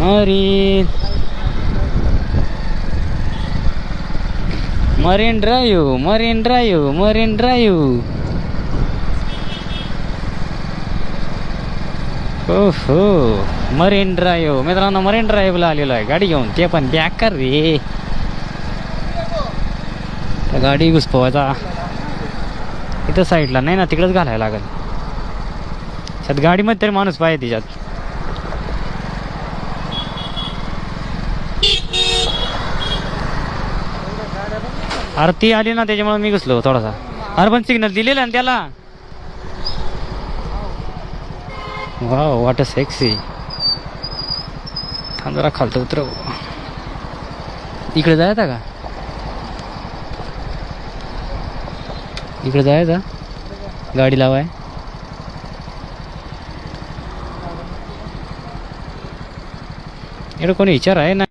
Marine marine drive marine drive marine drive. हो marine drive मित्रांनो, marine ड्राईव्हला आलेलो आहे गाडी घेऊन, ते पण बॅकर रे. गाडी घुसपवायचा इथं साईडला नाही ना, तिकडंच घालायला लागेल. त्यात गाडीमध्ये तरी माणूस पाहिजे तिच्यात. अरे ती आली ना त्याच्यामुळे मी घुसलो थोडासा. अर्बन सिग्नल दिलेला ना त्याला. Wow what a sexy. थांब जरा खालतं उतरव. इकडे जायचा का? इकडे जायचा गाडी लावाय. इकडे कोणी विचार आहे ना.